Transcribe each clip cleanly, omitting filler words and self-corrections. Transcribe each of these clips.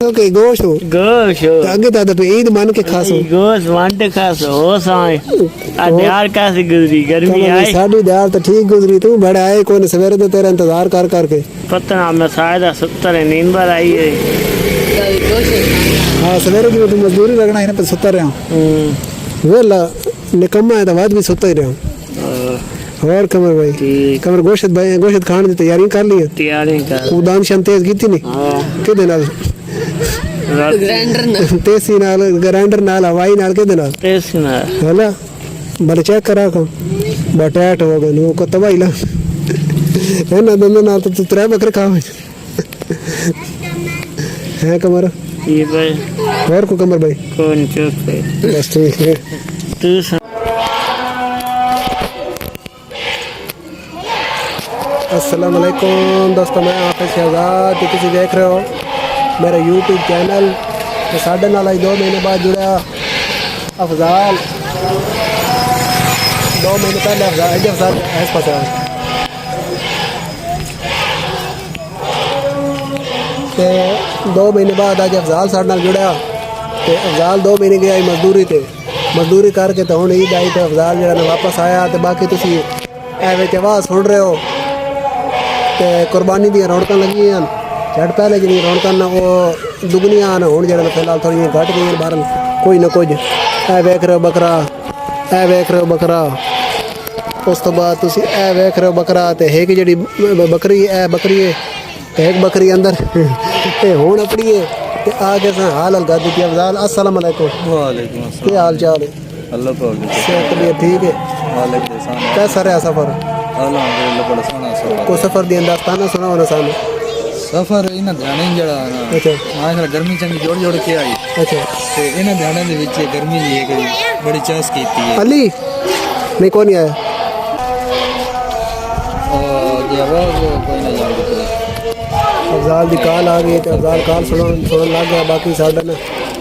के गोश हो गोश हो आगे दादा पे ईद मान के खासो गोश वांटे खास हो साए यार कैसे गुजरी गर्मी आई साडी यार तो ठीक गुजरी तू बड़ा आए कौन सवेरे तो तेरा इंतजार कर करके पता ना मैं शायद 70 नींद पर आई है हां सवेरे की तू मजदूरी लगना है ना पे सुता रहा वेला निकम्मा है तो बाद भी सुता ही रहा और कमर भाई कमर गोश्त भाई गोश्त खाने की तैयारी कर ली है तैयारी कर उदान शाम तेज की थी नहीं किदे नाल तेसी नाल ग्राइंडर नाल हवाई नाल किदे नाल तेसी नाल होला बड़े चेक करा को बटैट हो गए नो को तबाही ला है ना दोनों नाल तो त्रै बकरे खावे है कमर ये भाई और को कमर भाई कौन चुप है बस ठीक है तू अस्सलाम वालेकुम दोस्तों मैं हाफिज शहजाद तुम देख रहे हो मेरा यूट्यूब चैनल तो साढ़े नाल 2 महीने बाद जुड़ा अफजाल 2 महीने पहले अफजाल ऐस पास ते 2 महीने बाद अज अफजाल साढ़े नाल जुड़ा ते अफजाल 2 महीने गया मजदूरी करके तो हुण ईद आई तो अफजाल जरा वापस आया तो बाकी तुसी ए विच आवाज़ सुन रहे हो ते कुर्बानी दी रौनक लगी हैं झट पहले जी रौनक ना वो दुगनियां न हुण जरा फिलहाल थोड़ी घट गई बाहर कोई ना कुछ ए वेख रहे हो बकरा उस तो बाद तुसी ए वेख रहे हो बकरा ते एक जी बकरी है ते एक बकरी अंदर ते हुण अपनी है ते आगे से हाल गा दी अफजाल अस्सलाम वालेकुम वालेकुम अस्सलाम क्या हाल चाल है अल्लाह पाक तबीयत ठीक है वालेकुम अस्सलाम कैसा रहा सफर अल्हम्दुलिल्लाह बड़ा सोहना सफर को सफर दी अंदाज़ सुना होना सानू सफर इन्हां ध्याने जड़ा ना अच्छा मां गर्मी चंगी जोड़ के आई अच्छा ते इन्हां ध्याने दे विच गर्मी जी है बड़ी चास कीती है अली नहीं कौन आया और ये आवाज कोई ना याद करे अफजाल दी कॉल आ गई तो अफजाल कॉल सुनन लग गया बाकी साडा ना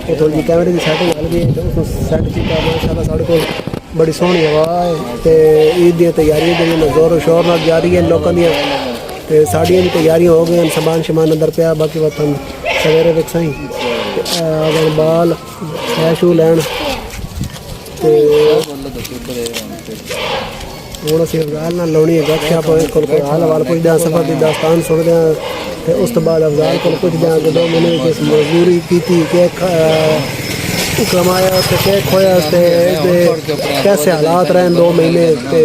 वो थोड़ी कैमरे की सेटिंग हल गई तो उस सेट कीता माशाल्लाह साडे को बड़ी सोहनी आवाज़ ते ईद दी तैयारी जेहड़ी जोर शोर नाल जारी है लोकां दी ते साड़ियां भी तैयारियां हो गई सामान शमान अंदर पिया बाकी वतन सवेरे विच सही अगर बाल शू लैन ते हुण असीं अफजाल नाल लाउणी है गपशप कोल हाल हवाल पुछदे सफर दी दास्तान सुनदे ते उस तो बाद अफजाल कोल पुछदे कि 2 महीने विच मजदूरी कीती के कमाया तो क्या खोया ते कैसे हालात रहे 2 महीने ते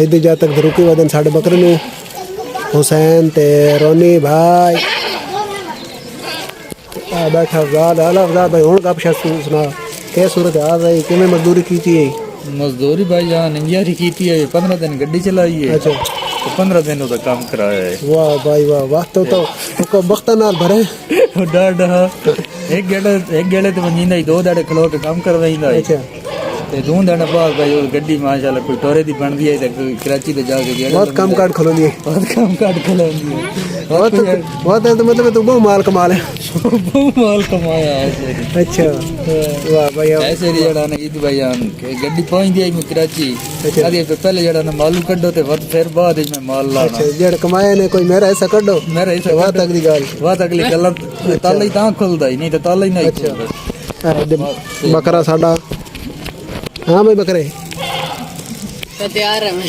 ईद जा तक रुकी वदन साढ़े बकरे ने हुसैन ते रोनी भाई बैठा अफजाल भाई हुण गपशप सुना क्या सूरत हाल रही किवें मजदूरी कीती है मजदूरी भाई जान इंजारी कीती है 15 दिन गड्डी चलाई है अच्छा तो 15 दिन का काम कराया है वाह भाई वाह तो वक्त नाल भरे डाड एक गेड़े तो मंजींदा ही 2 दाड़े खलो के काम करवाईंदा है अच्छा ते 2 दाड़े बाद भाई वो गड्डी माशाल्लाह कोई टोरे दी बनदी है ते कराची ते जाके गेड़े बहुत कम काट खोलोंदी है बहुत कम काट खलोंदी है बहुत तो मतलब तू बहुत माल कमा ले बहुत माल कमाया है अच्छा वाह भाई ऐसे री जड़ा ना ईद भाई आन के गड्डी पहुंचदी है कराची आदि पे पहले जड़ा ना मालू कड्डो ते फिर बाद में माल लाना अच्छा जेड़ कमाए ने कोई मेरा ऐसा कड्डो मेरा ऐसा बात अगली गाल बात अगली गल ताला ही तां खुलदा ही नहीं तो ताला ही नहीं खुलदा बकरा साडा हाँ भाई बकरे तो तैयार है मैं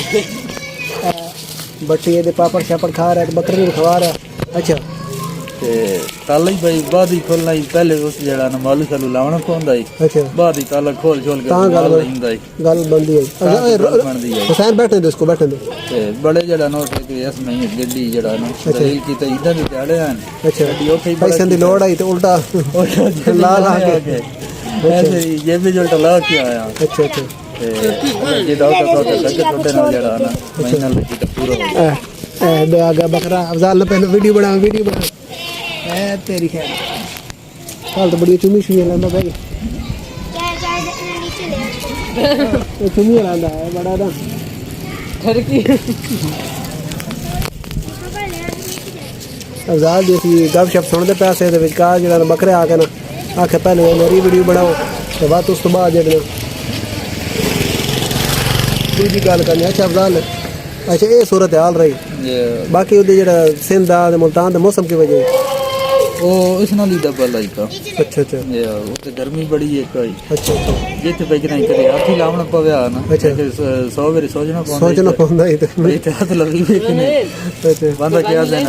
बच्चे ये पापड़ शापड़ खा रहा है बकरे भी खवा रहा अच्छा ते ताला ही भाई बाद ही खोलना ही पहले उस जड़ा ना मालू चालू लावना पौंदा ही अच्छा बाद ही ताला खोल के तां गल लिंदा ही गल बंदी है बनदी है हुसैन बैठने दे इसको बैठने दे ते बड़े जड़ा नो ते इस में गड्डी जड़ा नो दलील की ते इधर दे जाड़े हैं अच्छा पैसे दी लोड़ आई तो उल्टा ला ला के ऐसे ये भी जो ला के आया अच्छा अच्छा ये डॉक्टर लगे छोटे ना जड़ा ना महीना लगी तो पूरा हो गया बे आ गया बकरा अफजाल ने पहले वीडियो बना ए तेरी खैर हाल तो बड़ी चुमी शुई लेंदा भाई ये चुमी लांदा है बड़ा ना ठरकी अफजाल जैसी गपशप सुनते पैसे दे विचकार जेड़ा बकरे आके ना आखे पहले मेरी वीडियो बनाओ तो बात उस तो बाद जेड़ा दूसरी गल करनी अच्छा अफजाल अच्छा ये सूरत हाल रही बाकी ਉਹਦੇ ਜਿਹੜਾ ਸਿੰਧ ਦਾ ਤੇ ਮੁਲਤਾਨ ਦੇ ਮੌਸਮ की वजह ਉਹ ਇਸ ਨਾਲ ਹੀ ਡਬਲ ਆਈ ਤਾਂ अच्छा अच्छा ਉੱਤੇ ਗਰਮੀ ਬੜੀ ਹੈ ਕੋਈ अच्छा अच्छा ਜਿੱਥੇ ਪੈ ਕਿਨਾਂ ਕਦੇ ਹੱਥ ਹੀ ਲਾਉਣਾ ਪਵਿਆ ਨਾ ਅੱਛਾ। 100 ਵਾਰੀ ਸੋਚਣਾ सोचना पौंदा ही ਇਹ ਤੇ ਹੱਥ ਲੱਗੀ ਵੇ ਕਿ ਨਹੀਂ अच्छा ਬੰਦਾ ਕਿਹਾ ਦੇਣ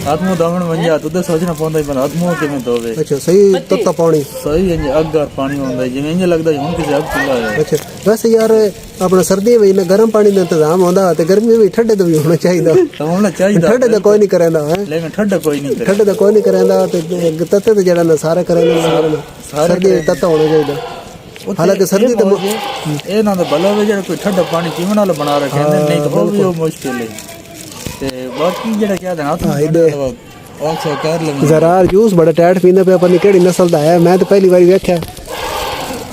ਹੱਥ ਮੂੰਹ ਧੋਣ ਵੰਜਾ ਤੂੰ ਤਾਂ ਸੋਚਣਾ ਪਉਂਦਾ ਹੀ ਬੰਦਾ ਹੱਥ ਮੂੰਹ ਕਿਵੇਂ ਧੋਵੇ अच्छा सही तत्ता पानी ਸਹੀ ਇੰਜ ਅੱਗ ਔਰ ਪਾਣੀ ਹੁੰਦਾ ਹੈ, ਜਿਵੇਂ ਇੰਜ ਲੱਗਦਾ ਹੁਣ ਕਿਸੇ ਅੱਗ ਚੁੱਲਾ ਹੈ अच्छा वैसे यार अपना सर्दियों में गर्म पानी का इंतजाम होता ते गर्मी में ठंडे तो भी होना चाहिए ਤਾਂ ਹੋਣਾ ਚਾਹੀਦਾ ठंडे तो कोई नहीं करेंदा है ਲੇਕਿਨ ਠੰਡਾ ਕੋਈ ਨਹੀਂ ਕਰੇ ठंडे तो कोई नहीं करेंदा ते तत्ते तो जड़ा ना सारे करेंदा सर्दी में तत्ता होना चाहिए हालांकि सर्दी तो ਇਹ ਨਾ ਤਾਂ ਭਲਾ ਵੇ ਜਿਹੜਾ ਕੋਈ ਠੰਡਾ ਪਾਣੀ ਪੀਣ ਵਾਲਾ ਬਣਾ ਰੱਖਿਆ ਨਹੀਂ ਤਾਂ ਉਹ ਵੀ ਉਹ ਮੁਸ਼ਕਿਲ ਹੈ ਤੇ ਬਾਕੀ ਜਿਹੜਾ ਕਿਹਾ ਦੇਣਾ ਤਾਂ ਆਖਿਆ ਕਰ ਲੈ ਜ਼ਰਾਰ ਜੂਸ ਬੜਾ ਟੈਟ ਪੀਂਦਾ ਪਿਆ ਪਤਾ ਨਹੀਂ ਕਿਹੜੀ ਨਸਲ ਦਾ ਹੈ ਮੈਂ ਤਾਂ ਪਹਿਲੀ ਵਾਰੀ ਵੇਖਿਆ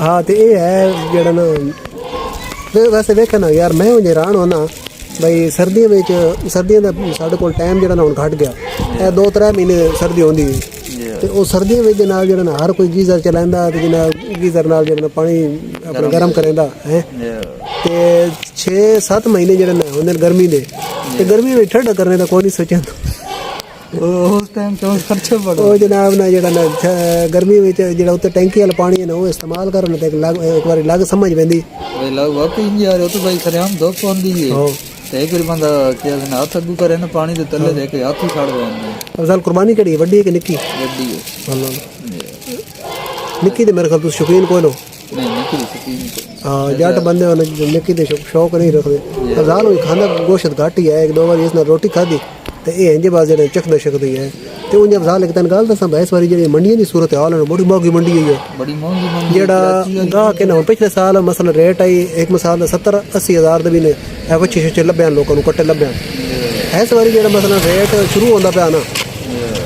ਹਾਂ ਤੇ ਇਹ ਹੈ ਜਿਹੜਾ ਨਾ ਵੈਸੇ ਵੇਖਿਆ ਨਾ ਯਾਰ ਮੈਂ ਉਹ ਹੈਰਾਨ ਹੋਣਾ ਬਈ ਸਰਦੀਆਂ ਦਾ ਸਾਡੇ ਕੋਲ ਟਾਈਮ ਜਿਹੜਾ ਨਾ ਹੁਣ ਘਟ ਗਿਆ ਇਹ 2-3 ਮਹੀਨੇ ਸਰਦੀ ਹੁੰਦੀ ਤੇ ਉਹ ਸਰਦੀਆਂ ਵਿੱਚ ਨਾਲ ਜਿਹੜਾ ਨਾ ਹਰ ਕੋਈ ਗੀਜ਼ਰ ਚਲਾਉਂਦਾ ਤੇ ਜਿਹਨਾਂ ਗੀਜ਼ਰ ਨਾਲ ਜਿਹੜਾ ਪਾਣੀ ਆਪਣਾ ਗਰਮ ਕਰੇਂਦਾ ਹੈ ਤੇ 6-7 ਮਹੀਨੇ ਜਿਹੜੇ ਨਾ ਹੁੰਦੇ ਗਰਮੀ ਦੇ ਤੇ ਗਰਮੀ ਵਿੱਚ ਠੰਡਾ ਕਰਨੇ ਦਾ ਕੋਈ ਨਹੀਂ ਸੋਚਿਆ ਉਸ ਟਾਈਮ ਤੋਂ ਖਰਚਾ ਬੜਾ ਉਹ ਜਨਾਬ ਨਾ ਜਿਹੜਾ ਨਾ ਗਰਮੀ ਵਿੱਚ ਜਿਹੜਾ ਉੱਤੇ ਟੈਂਕੀ ਵਾਲਾ ਪਾਣੀ ਹੈ ਨਾ ਉਹ ਇਸਤੇਮਾਲ ਕਰਨ ਤੇ ਇੱਕ ਵਾਰੀ ਲੱਗ ਸਮਝ ਪੈਂਦੀ ਵੇ ਲੱਗ ਵਾਪਸ ਇੰਜ ਆ ਰਿਹਾ ਤਾਂ ਬਾਈ ਖਰਿਆਮ ਦੋ ਪਾਉਂਦੀ ਹੈ ਤੇ ਇੱਕ ਵਾਰੀ ਬੰਦਾ ਕਿਹਾ ਨਾ ਹੱਥ ਅੱਗੂ ਕਰੇ ਨਾ ਪਾਣੀ ਦੇ ਥੱਲੇ ਦੇ ਕੇ ਹੱਥ ਹੀ ਛੱਡ ਦਿੰਦਾ ਅਫਜ਼ਲ ਕੁਰਬਾਨੀ ਕਿਹੜੀ ਵੱਡੀ ਹੈ ਕਿ ਨਿੱਕੀ ਵੱਡੀ ਹੈ ਅੱਲਾਹ ਨਿੱਕੀ ਦੇ ਮੇਰੇ ਖਿਆਲ ਤੁਸੀਂ ਸ਼ੌਕੀਨ ਕੋਈ ਲੋ ਨਹੀਂ ਨਿਕਲੀ ਸਕੀਨ ਹਾਂ ਜੱਟ ਬੰਦੇ ਹੋਣ ਨਿੱਕੀ ਦੇ ਸ਼ੌਕ ਨਹੀਂ ਰੱਖਦੇ ਅਫਜ਼ਲ ਉਹ ਖਾਣਾ ਗੋਸ਼ਤ ਘੱਟ ਹੀ ਹੈ ਇੱਕ ਦੋ ਵਾਰ ਇਸ ਨਾਲ ਰੋਟੀ ਖਾਧੀ ਤੇ ਇਹ ਇੰਜੇ ਬਾਅਦ ਜਿਹੜੇ ਚੱਕਦਾ ਸ਼ਕਦੀ ਹੈ ਤੇ ਉਹ ਅਫਜ਼ਲ ਇੱਕ ਤਨ ਗੱਲ ਦੱਸਾਂ ਇਸ ਵਾਰੀ ਜਿਹੜੀ ਮੰਡੀਆਂ ਦੀ ਸੂਰਤ ਹਾਲ ਹੈ ਬੜੀ ਮਹਿੰਗੀ ਮੰਡੀ ਹੈ ਬੜੀ ਮਹਿੰਗੀ ਮੰਡੀ ਜਿਹੜਾ ਗਾਹ ਕੇ ਨਾ ਪਿਛਲੇ ਸਾਲ ਮਸਲਾ ਰੇਟ ਆਈ ਇੱਕ ਮਿਸਾਲ ਦਾ 70-80 ਹਜ਼ਾਰ ਦੇ ਵੀ ਨੇ ਇਹ ਵੱਛੇ ਲੱਭਿਆ ਲੋਕਾਂ ਨੂੰ ਕੱਟੇ ਲੱਭਿਆ ਇਸ ਵਾਰੀ ਜਿਹੜਾ ਮਸਲਾ ਰੇਟ ਸ਼ੁਰੂ ਹੁੰਦਾ ਪਿਆ ਨਾ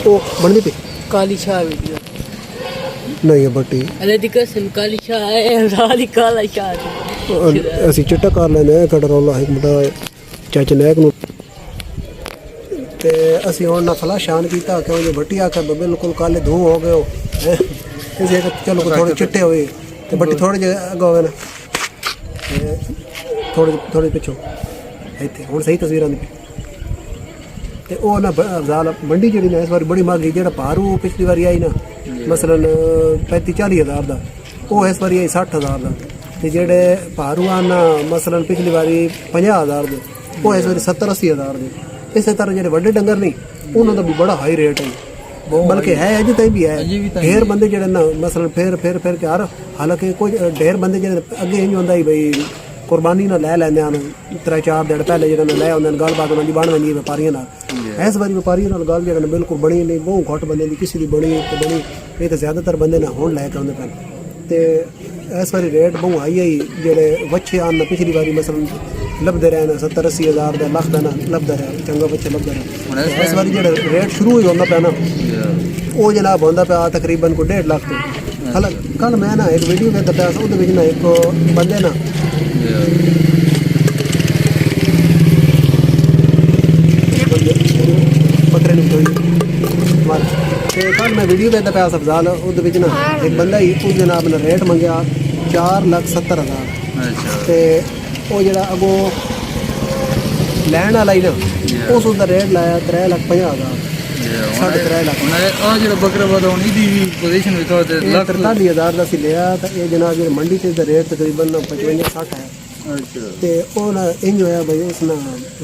ਉਹ ਬਣਦੀ ਪਈ काली शाह वीडियो ਨਹੀਂ ਹੈ ਬੱਟੀ अरे दिक्कत सिम काली शाह है राली काला शाह ਅਸੀਂ ਚਿੱਟਾ ਕਰ ਲੈਨੇ ਕੜ ਰੋਲਾ ਇੱਕ ਮੁੰਡਾ ਚਾਚੇ ਨੈਕ ਨੂੰ ਤੇ ਅਸੀਂ ਹੁਣ ਨਾ ਫਲਾਸ਼ਾਨ ਕੀਤਾ ਕਿਉਂ ਜੇ ਬੱਟੀ ਆ ਕੇ ਬਿਲਕੁਲ ਕਾਲੇ ਧੂੰ ਹੋ ਗਏ ਇਸੇ ਕਿ ਚਲੋ ਥੋੜੇ ਚਿੱਟੇ ਹੋਏ ਤੇ ਬੱਟੀ ਥੋੜੇ ਜਿਹਾ ਅੱਗੇ ਹੋਵੇ ਨਾ ਥੋੜੇ ਪਿੱਛੋਂ ਇੱਥੇ ਹੁਣ ਸਹੀ ਤਸਵੀਰਾਂ ਦੀ ਤੇ ਉਹ ਨਾ ਅਫਜ਼ਾਲ ਮੰਡੀ ਜਿਹੜੀ ਨਾ ਇਸ ਵਾਰ ਬੜੀ ਮਹਿੰਗੀ ਜਿਹੜਾ ਭਾਰੂ ਪਿਛਲੀ ਵਾਰੀ ਆਈ ਨਾ ਮਸਲਨ 35-40 ਹਜ਼ਾਰ ਦਾ ਉਹ ਇਸ ਵਾਰੀ ਆਈ 60 ਹਜ਼ਾਰ ਦਾ ਤੇ ਜਿਹੜੇ ਭਾਰੂ ਆ ਨਾ ਮਸਲਨ ਪਿਛਲੀ ਵਾਰੀ 50 ਹਜ਼ਾਰ ਦੇ ਉਹ ਇਸ ਵਾਰੀ 70-80 ਹਜ਼ਾਰ ਦੇ ਇਸੇ ਤਰ੍ਹਾਂ ਜਿਹੜੇ ਵੱਡੇ ਡੰਗਰ ਨਹੀਂ ਉਹਨਾਂ ਦਾ ਵੀ ਬੜਾ ਹਾਈ ਰੇਟ ਹੈ ਬਲਕਿ ਹੈ ਅਜੇ ਤਾਈਂ ਵੀ ਹੈ ਢੇਰ ਬੰਦੇ ਜਿਹੜੇ ਨਾ ਮਸਲਨ ਫੇਰ ਕੇ ਹਰ ਹਾਲਾਂਕਿ ਕੁਝ ਢੇਰ ਬੰਦੇ ਜਿਹੜੇ ਅੱਗੇ ਇੰਜ ਹੁੰਦਾ ਹੀ ਬਈ ਕੁਰਬਾਨੀ ਨਾਲ ਲੈ ਲੈਂਦੇ ਹਨ 3-4 ਦਿਨ ਪਹਿਲੇ ਜਿਹੜੇ ਲੈ ਆਉਂਦੇ ਨੇ ਗੱਲਬਾਤ ਉਹਨਾਂ ਦੀ ਬਣ ਜਾਂਦੀ ਹੈ ਵਪਾਰੀਆਂ ਨਾਲ ਇਸ ਵਾਰੀ ਵਪਾਰੀਆਂ ਨਾਲ ਗੱਲ ਜਿਹੜਾ ਬਿਲਕੁਲ ਬਣੀ ਨਹੀਂ ਬਹੁਤ ਘੱਟ ਬੰਦੇ ਦੀ ਕਿਸੇ ਦੀ ਬਣੀ ਤੇ ਬਣੀ ਇਹ ਤਾਂ ਜ਼ਿਆਦਾਤਰ ਬੰਦੇ ਨਾ ਹੁਣ ਲੈ ਕੇ ਆਉਂਦੇ ਪਏ ਤੇ ਇਸ ਵਾਰੀ ਰੇਟ ਬਹੁਤ ਹਾਈ ਆਈ ਜਿਹੜੇ ਵੱਛੇ ਆਨ ਪਿਛਲੀ ਵਾਰੀ ਮਸਲਨ ਲੱਭਦੇ ਰਹੇ ਨਾ 70-80 ਹਜ਼ਾਰ ਦਾ ਲੱਖ ਦਾ ਨਾ ਲੱਭਦਾ ਰਿਹਾ ਚੰਗਾ ਬੱਚਾ ਲੱਭਦਾ ਰਿਹਾ ਇਸ ਵਾਰੀ ਜਿਹੜਾ ਰੇਟ ਸ਼ੁਰੂ ਹੀ ਹੁੰਦਾ ਪਿਆ ਨਾ ਉਹ ਜਨਾਬ ਹੁੰਦਾ ਪਿਆ ਤਕਰੀਬਨ ਕੋਈ 1.5 ਲੱਖ ਤੋਂ ਹਾਲਾ ਕੱਲ ਮੈਂ ਨਾ ਇੱਕ ਵੀਡੀਓ ਵੇਖਦਾ ਪਿਆ ਉਹਦੇ ਵਿੱਚ ਨਾ ਇੱਕ ਬੰਦੇ ਨਾ ਬੱਕਰੇ ਨੂੰ ਕੋਈ ਮਾਰ ਤੇ ਕੱਲ ਮੈਂ ਵੀਡੀਓ ਵੇਖਦਾ ਪਿਆ ਅਫਜ਼ਾਲ ਉਹਦੇ ਵਿੱਚ ਨਾ ਇੱਕ ਬੰਦਾ ਹੀ ਉਸ ਜਨਾਬ ਨੇ ਰੇਟ ਮੰਗਿਆ 4,70,000 ਤੇ ਉਹ ਜਿਹੜਾ ਅਗੋ ਲੈਣ ਵਾਲਾ ਹੀ ਨਾ ਉਸ ਦਾ ਰੇਟ ਲਾਇਆ 3,50,000 3.5 ਲੱਖ ਆ ਜਿਹੜਾ ਬੱਕਰਾ ਵਧਾਉਣ ਦੀ ਵੀ ਪੋਜੀਸ਼ਨ ਵਿਖਾਓ ਤੇ ਲੱਖ 43,000 ਦਾ ਸੀ ਲਿਆ ਤਾਂ ਇਹ ਜਨਾਬ ਜਿਹੜੇ ਮੰਡੀ ਤੇ ਦਾ ਰੇਟ ਤਕਰੀਬਨ 55-60 ਹੈ ਤੇ ਉਹ ਨਾ ਇੰਜ ਹੋਇਆ ਬਈ ਉਸ ਨੇ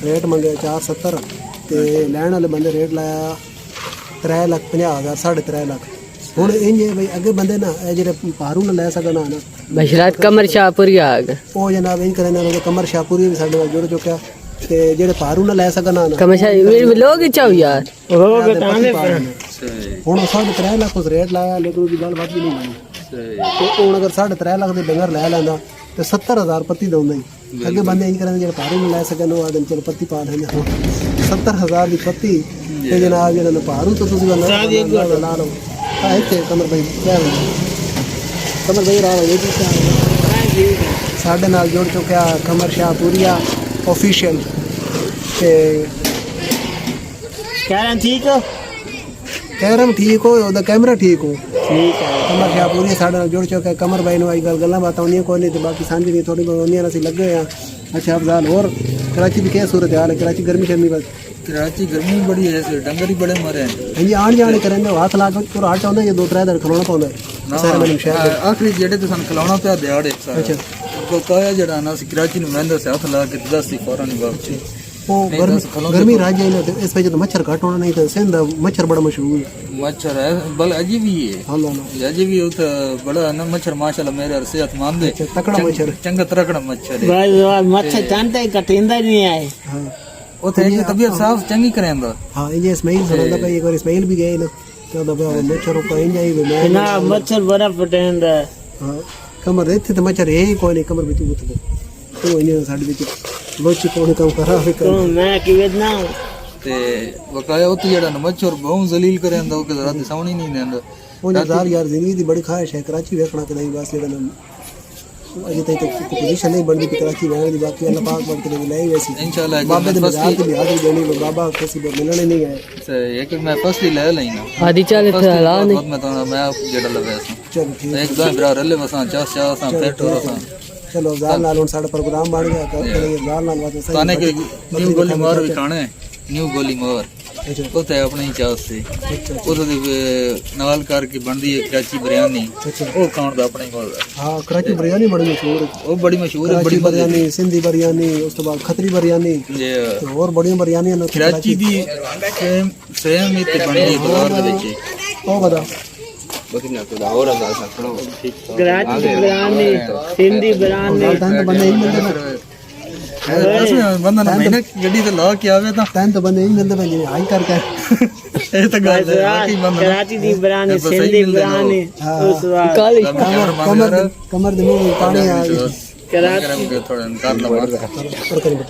ਰੇਟ ਮੰਗਿਆ 470 ਤੇ ਲੈਣ ਵਾਲੇ ਬੰਦੇ ਰੇਟ ਲਾਇਆ 3,50,000 3.5 ਲੱਖ ਹੁਣ ਇੰਜ ਬਈ ਅੱਗੇ ਬੰਦੇ ਨਾ ਇਹ ਜਿਹੜੇ ਭਾਰੂ ਨਾ ਲੈ ਸਕਣ ਨਾ बशरात कमर शाहपुरी आ गए ਉਹ ਜਨਾਬ ਇੰਜ ਕਰਨ ਨਾਲ ਕਮਰ ਸ਼ਾਹਪੁਰੀ ਵੀ ਸਾਡੇ ਨਾਲ ਜੁੜ ਚੁੱਕਿਆ ਤੇ ਜਿਹੜੇ ਭਾਰੂ ਨਾ ਲੈ ਸਕਣ ਨਾ कमर शाह लोग ही चाहो यार ਲੋਕ ਹੁਣ 3.5 ਲੱਖ ਉਸ ਰੇਟ ਲਾਇਆ ਲੇਕਿਨ ਉਹਦੀ ਗੱਲ ਵੱਧ ਨਹੀਂ ਮੰਨੀ ਤੇ ਹੁਣ ਅਗਰ 3.5 ਲੱਖ ਦੇ ਡੰਗਰ ਲੈ ਲੈਂਦਾ ਤੇ 70,000 ਪੱਤੀ ਦਉਂਦਾ ਹੀ ਅੱਗੇ ਬੰਦੇ ਇੰਜ ਕਰਨ ਜਿਹੜੇ ਭਾਰੂ ਨੂੰ ਲੈ ਸਕਣ ਉਹ ਆਦਮ ਚਲ ਪੱਤੀ ਪਾ ਲੈਂਦੇ 70,000 ਦੀ ਪੱਤੀ ਤੇ ਜਨਾਬ ਜਿਹੜਾ ਭਾਰੂ ਤੋਂ ਤੁਸੀਂ ਲਾ ਲਓ ਆ ਇੱਥੇ ਕਮਰ ਭਾਈ ਕਿਆ ਕਮਰ ਭਾਈ ਰਾਹ ਇਹ ਸਾਡੇ ਨਾਲ ਜੁੜ ਚੁੱਕਿਆ ਕਮਰ ਸ਼ਾਹਪੁਰੀਆ ऑफिशियल ਤੇ कैरम ठीक हो ਕੈਰਮ ਠੀਕ ਹੋ ਉਹਦਾ ਕੈਮਰਾ ਠੀਕ ਹੋ ਠੀਕ ਹੈ ਕਮਰ ਸ਼ਾਹਪੁਰੀਆ ਸਾਡੇ ਨਾਲ ਜੁੜ ਚੁੱਕਿਆ ਕਮਰ ਭਾਈ ਨੂੰ ਅੱਜ ਗੱਲਾਂ ਬਾਤਾਂ ਹੁੰਦੀਆਂ ਕੋਈ ਨਹੀਂ ਤੇ ਬਾਕੀ ਸਾਂਝੀ ਨਹੀਂ ਥੋੜੀ ਬਹੁਤ ਹੁੰਦੀਆਂ ਅਸੀਂ ਲੱਗੇ ਆ ਅੱਛਾ ਅਫਜ਼ਾਲ ਹੋਰ कराची भी क्या सूरत हाल है? कराची गर्मी शर्मी बस कराची गर्मी बड़ी है, डंगर ही बड़े मरे हैं। हाँ जी आने जाने करेंगे हाथ ला के पूरा आटा होता है, ये 2-3 दिन खलोना पाਉਂਦਾ सारा मैंने शहर आखिरी जेड़े तो सन खिलाना पिया दिहाड़े सारा अच्छा को काया जड़ा ना सी कराची नु महंदा से हाथ ला के 10 ही फौरन ही वापसी। वो गर्मी राज्य है ना, तो इस वजह तो मच्छर घट होना नहीं तो सिंध मच्छर बड़ा मशहूर है। मच्छर है बल अजी भी है, हाँ ना अजी भी तो बड़ा ना मच्छर माशाल्लाह मेरे सेहतमंद है, तकड़ा मच्छर चंगा तकड़ा मच्छर है। बस मच्छर चांटा ही कटिंदा नहीं है। हाँ ओ थे कि तबीयत साफ चंगी करेंदा। हाँ ये इस्माइल सुना था, एक बार इस्माइल भी गए ना तो दबा मच्छर को इन जाई मैं ना मच्छर बड़ा पटेंदा। हाँ कमर रहते तो मच्छर है ही कोई नहीं, कमर भी तू तो इन्हें साड़ी भी लोची कौन काम करा है तो मैं कि वेदना ते वकाया उत जड़ा न मच्छर बहुत जलील करेंदा, ओ के रात सावणी नहीं नेंदा। वो यार यार जिंदगी दी बड़ी ख्वाहिश है कराची देखना के नहीं, बस ये अजे तक पोजीशन नहीं बनती कि कराची रहने दी, बाकी अल्लाह पाक बन के लाई वैसी इंशाल्लाह बाबे दे मजार के भी हाजिर देनी में बाबा किसी को मिलने नहीं है। एक मैं फसली ले लेना आदि चले थे ला नहीं मैं तो मैं जड़ा लवे चल ठीक एक दो ब्रा रले बसा चास चास पेट हो रहा। चलो जार नाल उन साडा प्रोग्राम बन गया कर जार नाल बात सही ताने के न्यू गोली मार भी खाने न्यू गोली मार अच्छा ਉਹ ਤੇ ਆਪਣੀ ਚਾਸ ਸੀ ਉਹਦੇ ਨਾਲ ਕਰਕੇ ਬਣਦੀ ਹੈ कराची बिरयानी, ਉਹ ਖਾਣ ਦਾ ਆਪਣਾ ਹੀ ਮਜ਼ਾ ਹੈ। हाँ कराची बिरयानी बड़ी मशहूर है, ਉਹ ਬੜੀ ਮਸ਼ਹੂਰ ਹੈ, कराची ਬੜੀ बिरयानी सिंधी बिरयानी उस तो बाद खतरी बिरयानी ਜੇ तो और बड़ी बिरयानी है कराची ਦੀ ਸੇਮ ਹੀ ਤੇ ਬਣਦੀ ਹੈ ਬਾਜ਼ਾਰ ਦੇ ਵਿੱਚ। ओ बता कराची बिरयानी सिंधी बिरयानी तैन तो बंदे ही मिलते ना, ਬੰਦਾ ਨਾ ਮਹੀਨੇ ਗੱਡੀ ਤੇ ਲਾ ਕੇ ਆਵੇ ਤਾਂ तैन तो बंदे ही मिलते भाई जिन्हें हाई करके ਇਹ ਤਾਂ ਗੱਲ ਹੈ ਬਾਕੀ ਬੰਦਾ कराची दी बिरयानी सिंधी बिरयानी उस बात कमर दे मुंह में पानी आ गया कराची ਥੋੜਾ ਨਿਕਾਲ ਲਾ ਮਾਰ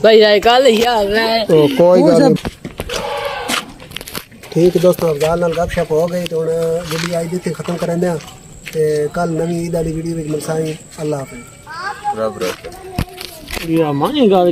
भाई जाए कल यार मैं तो कोई गल नहीं। ठीक दोस्तों अफजाल नाल गपशप हो गई तो हुण वीडियो आई दी खत्म करने आ ते कल नवी ईद वाली वीडियो विच मिलसांगे। अल्लाह हाफिज़। रब रब या मानी गाल